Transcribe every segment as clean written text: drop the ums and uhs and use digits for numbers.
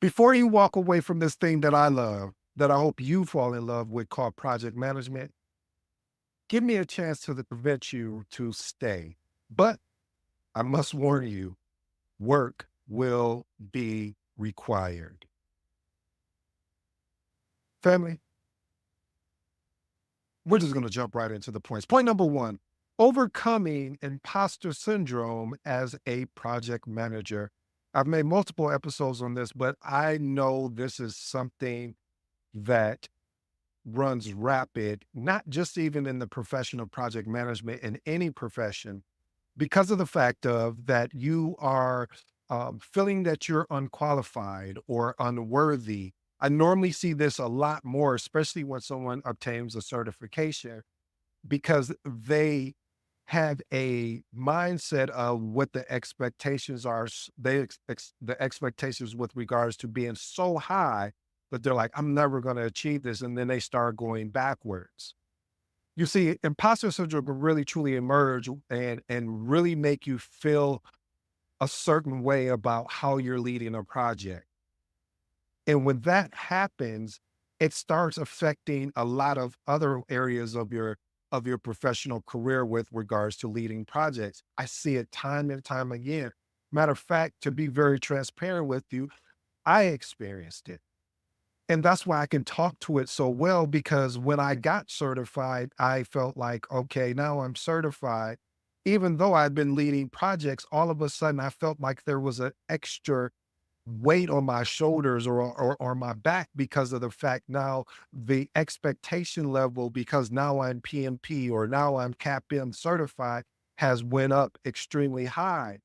Before you walk away from this thing that I love, that I hope you fall in love with called project management, give me a chance to prevent you to stay. But I must warn you, work will be required. Family, we're just going to jump right into the points. Point number one, overcoming imposter syndrome as a project manager. I've made multiple episodes on this, but I know this is something that runs rapid, not just even in the profession of project management, in any profession, because of the fact of that you are feeling that you're unqualified or unworthy. I normally see this a lot more, especially when someone obtains a certification, because they have a mindset of what the expectations are. The expectations with regards to being so high that they're like, I'm never going to achieve this. And then they start going backwards. You see, imposter syndrome can really truly emerge and really make you feel a certain way about how you're leading a project. And when that happens, it starts affecting a lot of other areas of your professional career with regards to leading projects. I see it time and time again. Matter of fact, to be very transparent with you, I experienced it. And that's why I can talk to it so well, because when I got certified, I felt like, okay, now I'm certified. Even though I'd been leading projects, all of a sudden I felt like there was an extra weight on my shoulders or my back because of the fact now the expectation level, because now I'm PMP or now I'm CAPM certified, has went up extremely high.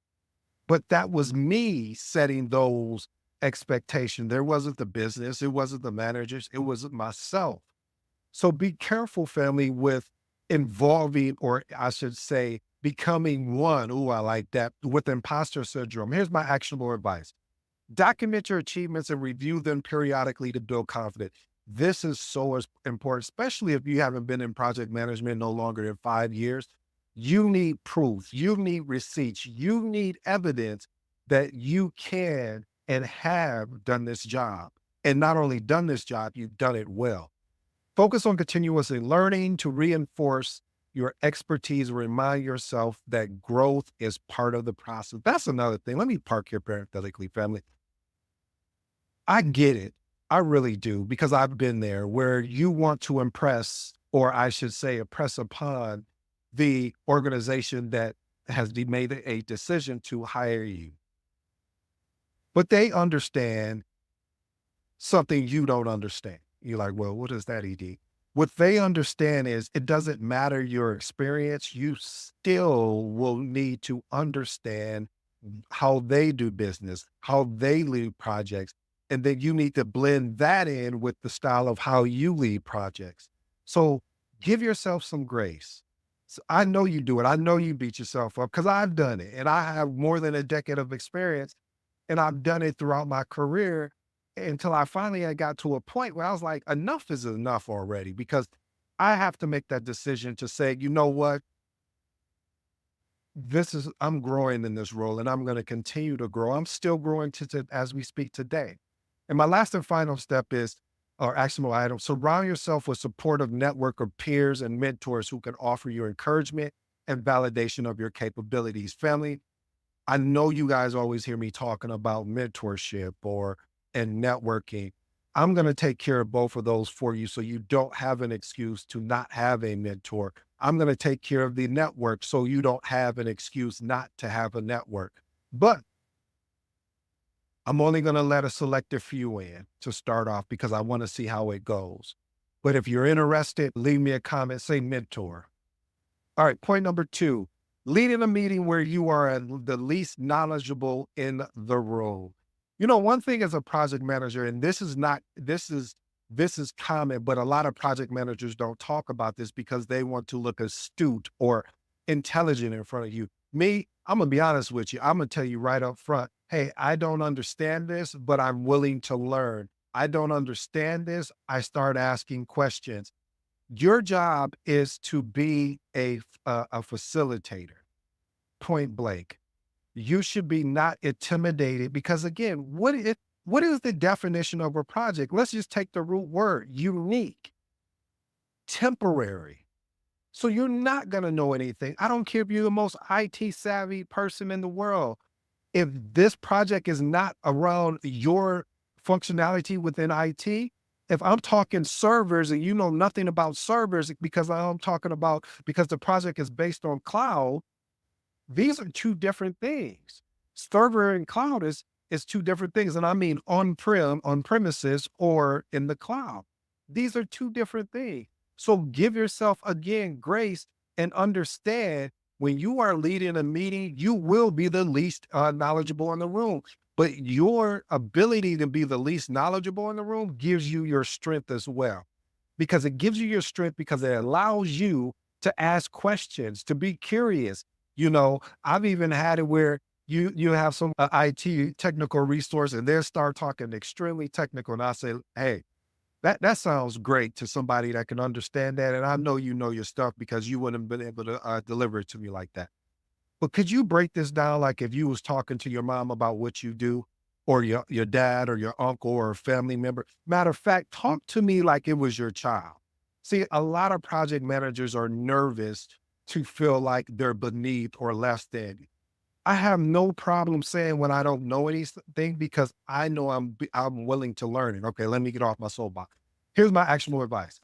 But that was me setting those expectations. There wasn't the business, it wasn't the managers, it was myself. So be careful, family, with involving, or I should say, becoming one. Ooh, I like that, with imposter syndrome. Here's my actionable advice. Document your achievements and review them periodically to build confidence. This is so important, especially if you haven't been in project management no longer than 5 years. You need proof, you need receipts, you need evidence that you can and have done this job. And not only done this job, you've done it well. Focus on continuously learning to reinforce your expertise. Remind yourself that growth is part of the process. That's another thing. Let me park here parenthetically, family. I get it. I really do, because I've been there where you want to impress, or I should say, impress upon the organization that has made a decision to hire you. But they understand something you don't understand. You're like, well, what is that, ED? What they understand is it doesn't matter your experience, you still will need to understand how they do business, how they lead projects. And then you need to blend that in with the style of how you lead projects. So give yourself some grace. So I know you do it. I know you beat yourself up because I've done it, and I have more than a decade of experience, and I've done it throughout my career until I finally had got to a point where I was like, enough is enough already, because I have to make that decision to say, you know what? I'm growing in this role and I'm going to continue to grow. I'm still growing as we speak today. And my last and final step is, or actionable item, surround yourself with supportive network of peers and mentors who can offer you encouragement and validation of your capabilities. Family, I know you guys always hear me talking about mentorship and networking. I'm going to take care of both of those for you so you don't have an excuse to not have a mentor. I'm going to take care of the network so you don't have an excuse not to have a network. But I'm only going to let a selective few in to start off because I want to see how it goes. But if you're interested, leave me a comment, say mentor. All right, point number two, leading a meeting where you are the least knowledgeable in the room. You know, one thing as a project manager, and this is common, but a lot of project managers don't talk about this because they want to look astute or intelligent in front of you. Me, I'm gonna be honest with you. I'm gonna tell you right up front, hey, I don't understand this, but I'm willing to learn. I don't understand this. I start asking questions. Your job is to be a facilitator, point blank. You should be not intimidated, because again, what if What is the definition of a project? Let's just take the root word: unique, temporary. So you're not going to know anything. I don't care if you're the most IT savvy person in the world. If this project is not around your functionality within IT, if I'm talking servers and you know nothing about servers because I'm talking about because the project is based on cloud, these are two different things. Server and cloud is two different things. And I mean on premises or in the cloud. These are two different things. So give yourself again grace and understand when you are leading a meeting, you will be the least knowledgeable in the room. But your ability to be the least knowledgeable in the room gives you your strength as well. Because it gives you your strength because it allows you to ask questions, to be curious. I've even had it where you have some IT technical resource and they start talking extremely technical. And I say, hey, that sounds great to somebody that can understand that. And I know you know your stuff because you wouldn't have been able to deliver it to me like that. But could you break this down like if you was talking to your mom about what you do, or your dad or your uncle or a family member? Matter of fact, talk to me like it was your child. See, a lot of project managers are nervous to feel like they're beneath or less than. I have no problem saying when I don't know anything because I know I'm willing to learn it. Okay, let me get off my soapbox. Here's my actionable advice.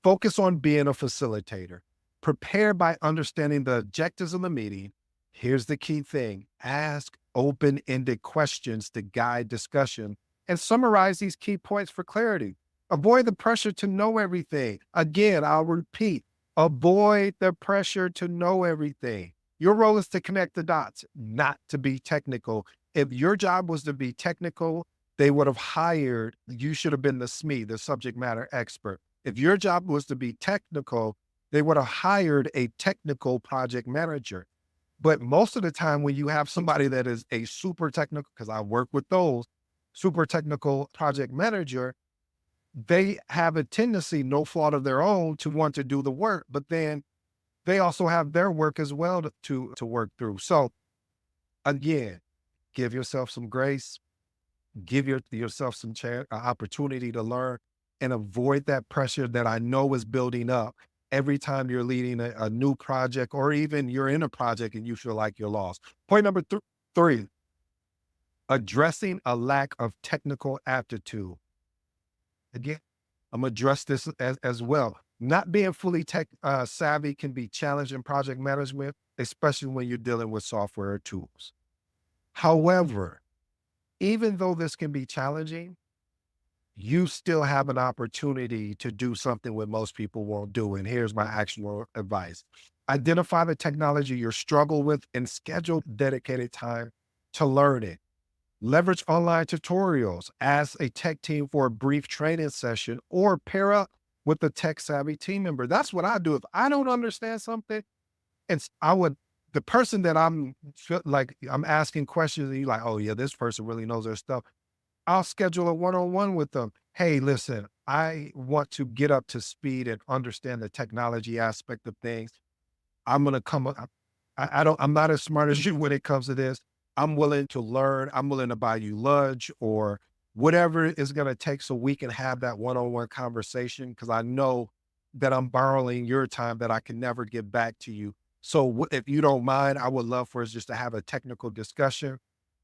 Focus on being a facilitator. Prepare by understanding the objectives of the meeting. Here's the key thing: ask open-ended questions to guide discussion and summarize these key points for clarity. Avoid the pressure to know everything. Again, I'll repeat, avoid the pressure to know everything. Your role is to connect the dots, not to be technical. If your job was to be technical, they would have hired, you should have been the SME, the subject matter expert. If your job was to be technical, they would have hired a technical project manager. But most of the time, when you have somebody that is a super technical, because I work with those, super technical project manager, they have a tendency, no fault of their own, to want to do the work, but then they also have their work as well to work through. So again, give yourself some grace, give yourself some opportunity to learn, and avoid that pressure that I know is building up every time you're leading a new project, or even you're in a project and you feel like you're lost. Point number three, addressing a lack of technical aptitude. Again, I'm gonna address this as well. Not being fully tech savvy can be challenging project management, especially when you're dealing with software or tools. However, even though this can be challenging, you still have an opportunity to do something what most people won't do. And here's my actual advice. Identify the technology you struggle with and schedule dedicated time to learn it. Leverage online tutorials, ask a tech team for a brief training session, or pair up with a tech savvy team member. That's what I do. If I don't understand something, the person that I'm asking questions and you're like, oh yeah, this person really knows their stuff. I'll schedule a one-on-one with them. Hey, listen, I want to get up to speed and understand the technology aspect of things. I'm going to come up. I'm not as smart as you when it comes to this. I'm willing to learn. I'm willing to buy you lunch or whatever it's going to take so we can have that one-on-one conversation. Cause I know that I'm borrowing your time that I can never give back to you. So if you don't mind, I would love for us just to have a technical discussion,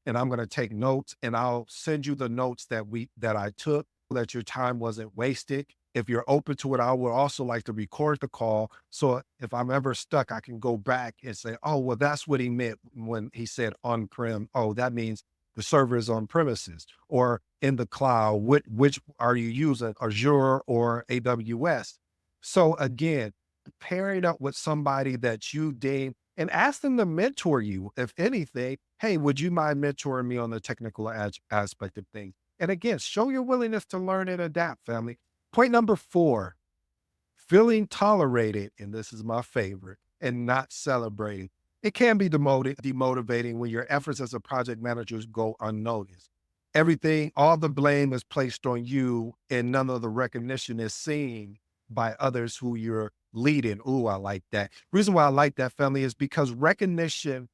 and I'm going to take notes and I'll send you the notes that I took so that your time wasn't wasted. If you're open to it, I would also like to record the call. So if I'm ever stuck, I can go back and say, oh, well, that's what he meant when he said on-prem. Oh, that means the server is on premises or in the cloud. Which are you using, Azure or AWS? So again, pairing up with somebody that you deem and ask them to mentor you. If anything, hey, would you mind mentoring me on the technical aspect of things? And again, show your willingness to learn and adapt, family. Point number 4, feeling tolerated, and this is my favorite, and not celebrating. It can be demotivating when your efforts as a project manager go unnoticed. All the blame is placed on you and none of the recognition is seen by others who you're leading. Ooh, I like that. Reason why I like that, family, is because recognition,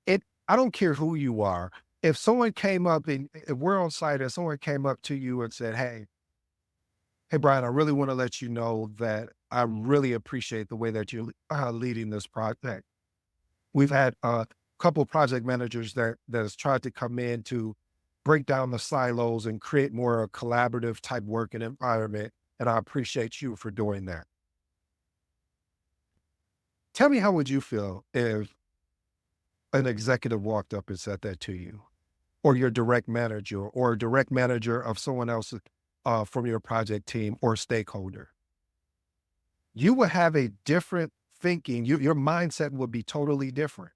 I don't care who you are. If someone came up and if we're on site and someone came up to you and said, hey, Brian, I really want to let you know that I really appreciate the way that you're leading this project. We've had a couple project managers that has tried to come in to break down the silos and create more a collaborative type working environment. And I appreciate you for doing that. Tell me, how would you feel if an executive walked up and said that to you, or your direct manager, or a direct manager of someone else from your project team or stakeholder? You would have a different thinking. Your mindset would be totally different.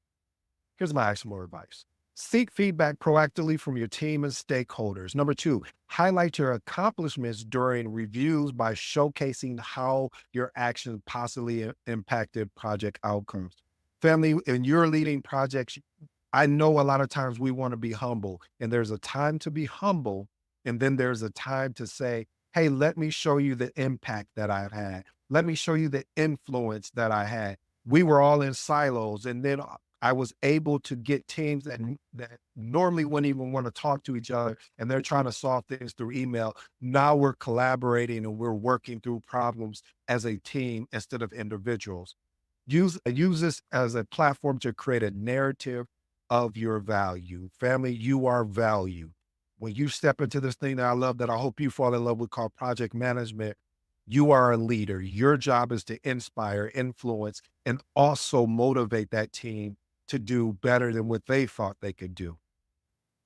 Here's my actionable advice. Seek feedback proactively from your team and stakeholders. Number two, highlight your accomplishments during reviews by showcasing how your actions positively impacted project outcomes. Family, in your leading projects, I know a lot of times we want to be humble, and there's a time to be humble. And then there's a time to say, hey, let me show you the impact that I've had. Let me show you the influence that I had. We were all in silos. And then I was able to get teams that normally wouldn't even want to talk to each other, and they're trying to solve things through email. Now we're collaborating and we're working through problems as a team instead of individuals. Use this as a platform to create a narrative of your value. Family, you are value. When you step into this thing that I love, that I hope you fall in love with, called project management, you are a leader. Your job is to inspire, influence, and also motivate that team to do better than what they thought they could do.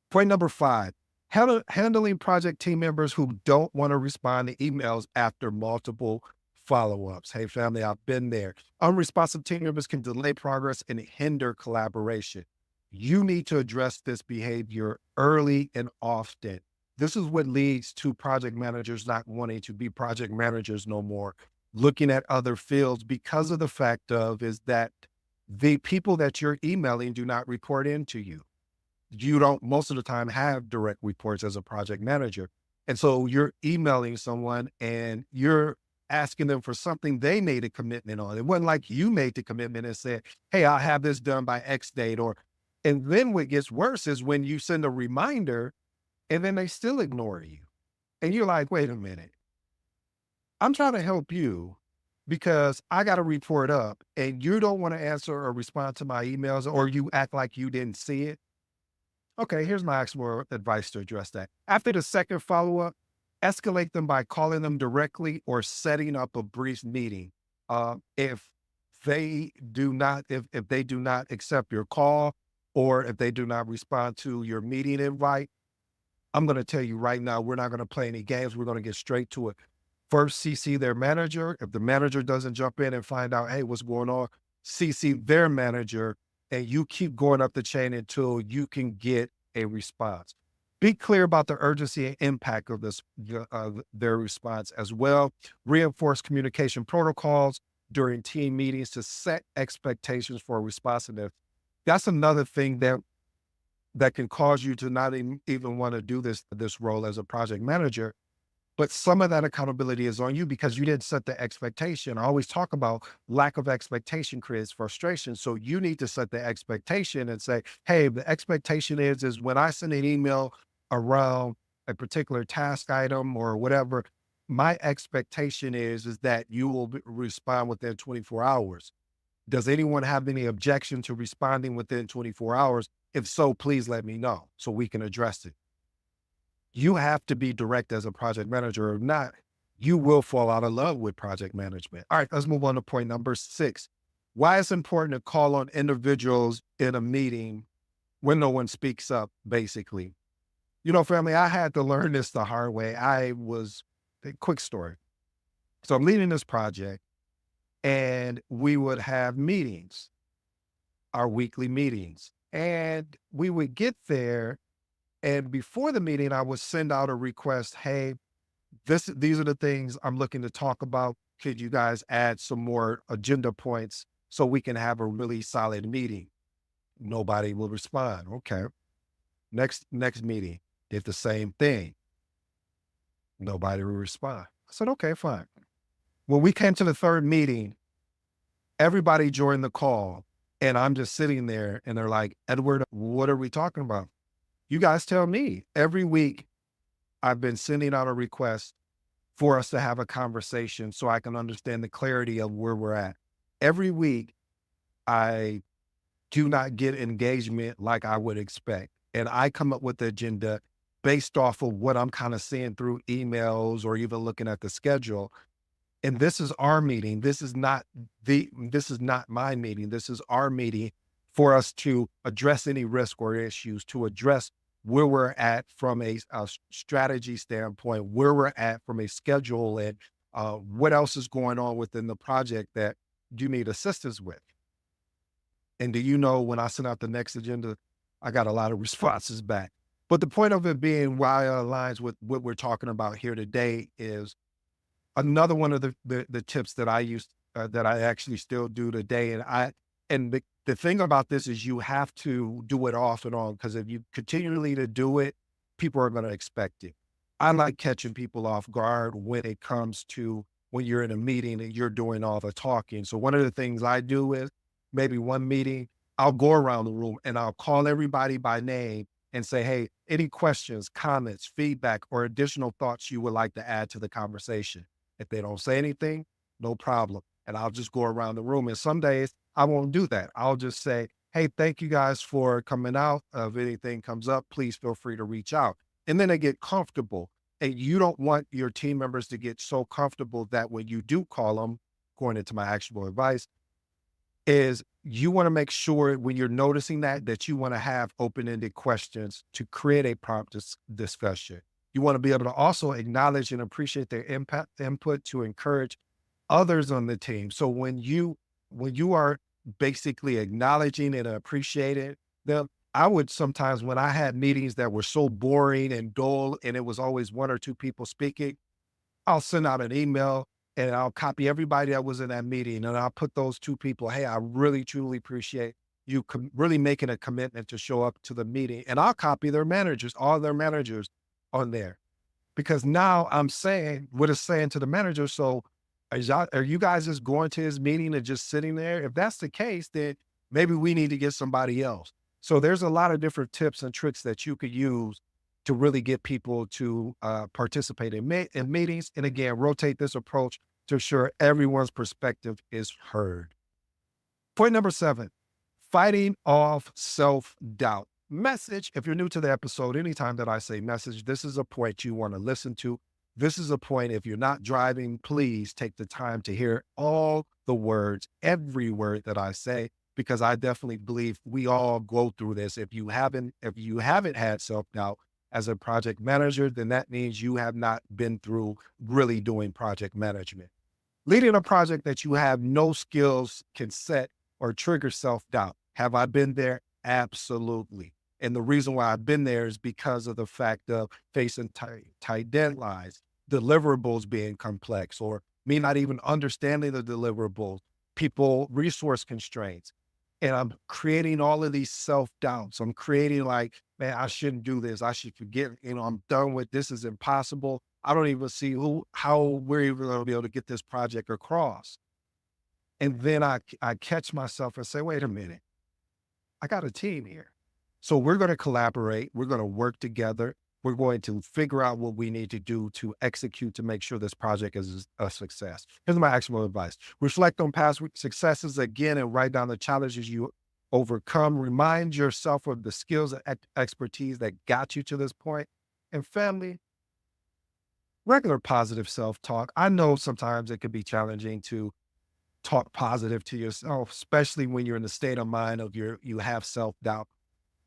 Point number five, handling project team members who don't want to respond to emails after multiple follow-ups. Hey, family, I've been there. Unresponsive team members can delay progress and hinder collaboration. You need to address this behavior early and often. This is what leads to project managers not wanting to be project managers no more, looking at other fields, because of the fact of is that the people that you're emailing do not report into you. You don't most of the time have direct reports as a project manager. And so you're emailing someone and you're asking them for something they made a commitment on. It wasn't like you made the commitment and said, hey, I'll have this done by X date. And then what gets worse is when you send a reminder and then they still ignore you. And you're like, wait a minute, I'm trying to help you because I got to report up and you don't want to answer or respond to my emails, or you act like you didn't see it. Okay, here's my actual advice to address that. After the second follow-up, escalate them by calling them directly or setting up a brief meeting. If if they do not accept your call, or if they do not respond to your meeting invite, I'm going to tell you right now, we're not going to play any games. We're going to get straight to it. First, CC their manager. If the manager doesn't jump in and find out, hey, what's going on, CC their manager, and you keep going up the chain until you can get a response. Be clear about the urgency and impact of their response as well. Reinforce communication protocols during team meetings to set expectations for responsiveness. That's another thing that can cause you to not even want to do this role as a project manager. But some of that accountability is on you because you didn't set the expectation. I always talk about lack of expectation creates frustration. So you need to set the expectation and say, hey, the expectation is when I send an email around a particular task item or whatever, my expectation is that you will respond within 24 hours. Does anyone have any objection to responding within 24 hours? If so, please let me know so we can address it. You have to be direct as a project manager. Or not, you will fall out of love with project management. All right, let's move on to point number six. Why it's important to call on individuals in a meeting when no one speaks up, basically. Family, I had to learn this the hard way. A quick story. So I'm leading this project and we would have meetings, our weekly meetings, and we would get there. And before the meeting, I would send out a request. Hey, these are the things I'm looking to talk about. Could you guys add some more agenda points so we can have a really solid meeting? Nobody will respond. Okay. Next meeting, did the same thing. Nobody will respond. I said, okay, fine. When we came to the third meeting, everybody joined the call and I'm just sitting there and they're like, Edward, what are we talking about? You guys tell me. Every week, I've been sending out a request for us to have a conversation so I can understand the clarity of where we're at. Every week, I do not get engagement like I would expect. And I come up with the agenda based off of what I'm kind of seeing through emails or even looking at the schedule. And this is our meeting. This is not my meeting. This is our meeting for us to address any risk or issues, to address where we're at from a strategy standpoint, where we're at from a schedule, and what else is going on within the project that you need assistance with. And do you know when I sent out the next agenda, I got a lot of responses back. But the point of it being why it aligns with what we're talking about here today is another one of the tips that I use that I actually still do today. And the thing about this is you have to do it off and on, because if you continually to do it, people are going to expect it. I like catching people off guard when it comes to when you're in a meeting and you're doing all the talking. So one of the things I do is maybe one meeting, I'll go around the room and I'll call everybody by name and say, hey, any questions, comments, feedback, or additional thoughts you would like to add to the conversation. If they don't say anything, no problem. And I'll just go around the room. And some days I won't do that. I'll just say, hey, thank you guys for coming out. If anything comes up, please feel free to reach out. And then they get comfortable. And you don't want your team members to get so comfortable that when you do call them, going into my actionable advice, is you want to make sure when you're noticing that you want to have open-ended questions to create a prompt discussion. You want to be able to also acknowledge and appreciate their input to encourage others on the team. So when you are basically acknowledging and appreciating them, I would sometimes, when I had meetings that were so boring and dull and it was always one or two people speaking, I'll send out an email and I'll copy everybody that was in that meeting, and I'll put those two people, hey, I really truly appreciate you really making a commitment to show up to the meeting. And I'll copy their managers, all their managers on there, because now I'm saying what it's saying to the manager. So are you guys just going to his meeting and just sitting there? If that's the case, then maybe we need to get somebody else. So there's a lot of different tips and tricks that you could use to really get people to participate in meetings. And again, rotate this approach to ensure everyone's perspective is heard. Point number 7, fighting off self-doubt. Message, if you're new to the episode, anytime that I say message, this is a point you want to listen to. This is a point, if you're not driving, please take the time to hear all the words, every word that I say, because I definitely believe we all go through this. If you haven't had self-doubt as a project manager, then that means you have not been through really doing project management. Leading a project that you have no skills can set or trigger self-doubt. Have I been there? Absolutely. And the reason why I've been there is because of the fact of facing tight deadlines, deliverables being complex, or me not even understanding the deliverables, people, resource constraints. And I'm creating all of these self-doubts. I'm creating like, man, I shouldn't do this. I should forget, I'm done with this. Is impossible. I don't even see how we're even going to be able to get this project across. And then I catch myself and say, wait a minute, I got a team here. So we're going to collaborate. We're going to work together. We're going to figure out what we need to do to execute to make sure this project is a success. Here's my actionable advice. Reflect on past successes again and write down the challenges you overcome. Remind yourself of the skills and expertise that got you to this point. And family, regular positive self-talk. I know sometimes it can be challenging to talk positive to yourself, especially when you're in the state of mind of you have self-doubt.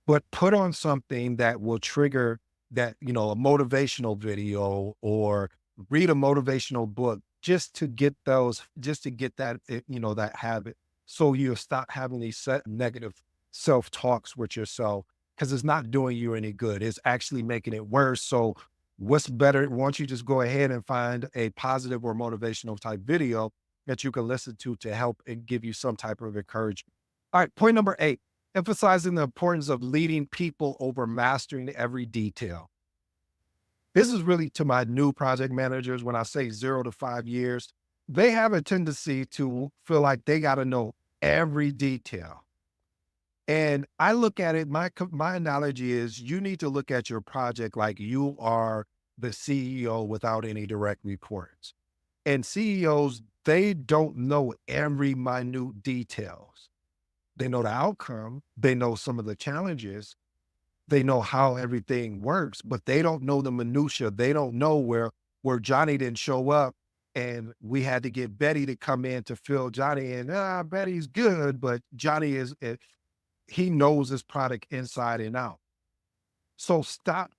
But put on something that will trigger that, a motivational video, or read a motivational book just to get that, that habit. So you stop having these set negative self-talks with yourself, because it's not doing you any good. It's actually making it worse. So what's better? Why don't you just go ahead and find a positive or motivational type video that you can listen to help and give you some type of encouragement. All right. Point number 8, emphasizing the importance of leading people over mastering every detail. This is really to my new project managers. When I say 0 to 5 years, they have a tendency to feel like they got to know every detail. And I look at it, my analogy is you need to look at your project like you are the CEO without any direct reports. And CEOs, they don't know every minute details. They know the outcome, they know some of the challenges, they know how everything works, but they don't know the minutia. They don't know where Johnny didn't show up and we had to get Betty to come in to fill Johnny in. Betty's good, but Johnny he knows his product inside and out. So stop,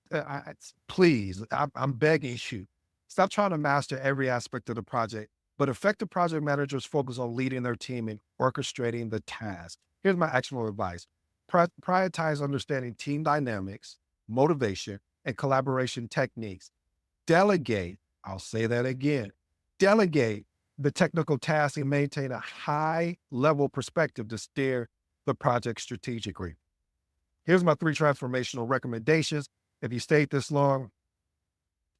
please, I'm begging you, stop trying to master every aspect of the project, but effective project managers focus on leading their team and orchestrating the task. Here's my actionable advice. Prioritize understanding team dynamics, motivation, and collaboration techniques. Delegate, I'll say that again, delegate the technical tasks and maintain a high level perspective to steer the project strategically. Here's my 3 transformational recommendations. If you stayed this long,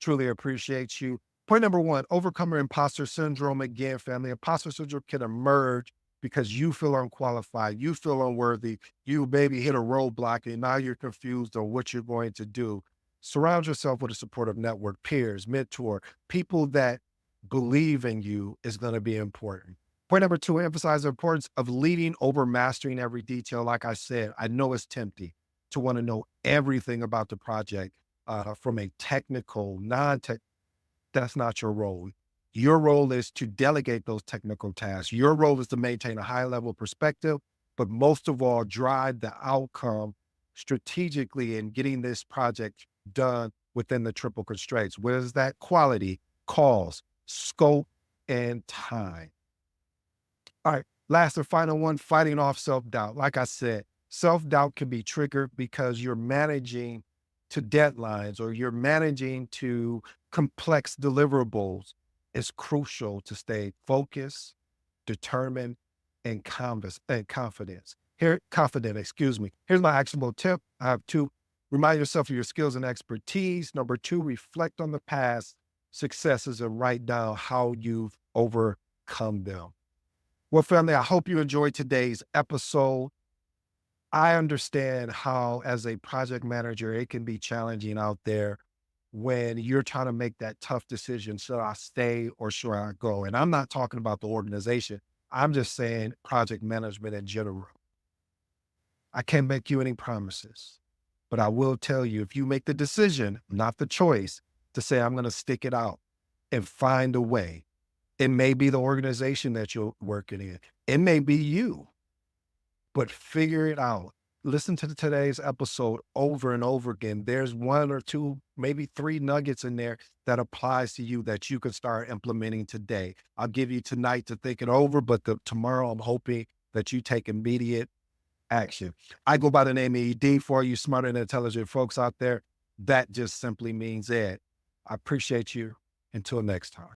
truly appreciate you. Point number 1, overcome your imposter syndrome. Again, family, imposter syndrome can emerge because you feel unqualified, you feel unworthy, you maybe hit a roadblock and now you're confused on what you're going to do. Surround yourself with a supportive network, peers, mentor, people that believe in you is going to be important. Point number 2, emphasize the importance of leading over mastering every detail. Like I said, I know it's tempting to want to know everything about the project from a technical, non-tech. That's not your role. Your role is to delegate those technical tasks. Your role is to maintain a high level perspective, but most of all, drive the outcome strategically in getting this project done within the triple constraints. What is that? Quality, cost, scope, and time. All right. Last and final one, fighting off self-doubt. Like I said, self-doubt can be triggered because you're managing to deadlines or you're managing to complex deliverables. It's crucial to stay focused, determined, and confidence. Confident, excuse me. Here's my actionable tip. I have 2. Remind yourself of your skills and expertise. Number 2, reflect on the past successes and write down how you've overcome them. Well, family, I hope you enjoyed today's episode. I understand how, as a project manager, it can be challenging out there when you're trying to make that tough decision. Should I stay or should I go? And I'm not talking about the organization. I'm just saying project management in general. I can't make you any promises, but I will tell you if you make the decision, not the choice, to say, I'm going to stick it out and find a way. It may be the organization that you're working in. It may be you, but figure it out. Listen to today's episode over and over again. There's 1 or 2, maybe 3 nuggets in there that applies to you that you can start implementing today. I'll give you tonight to think it over, but tomorrow I'm hoping that you take immediate action. I go by the name of ED. For you smart and intelligent folks out there, that just simply means Ed. I appreciate you. Until next time.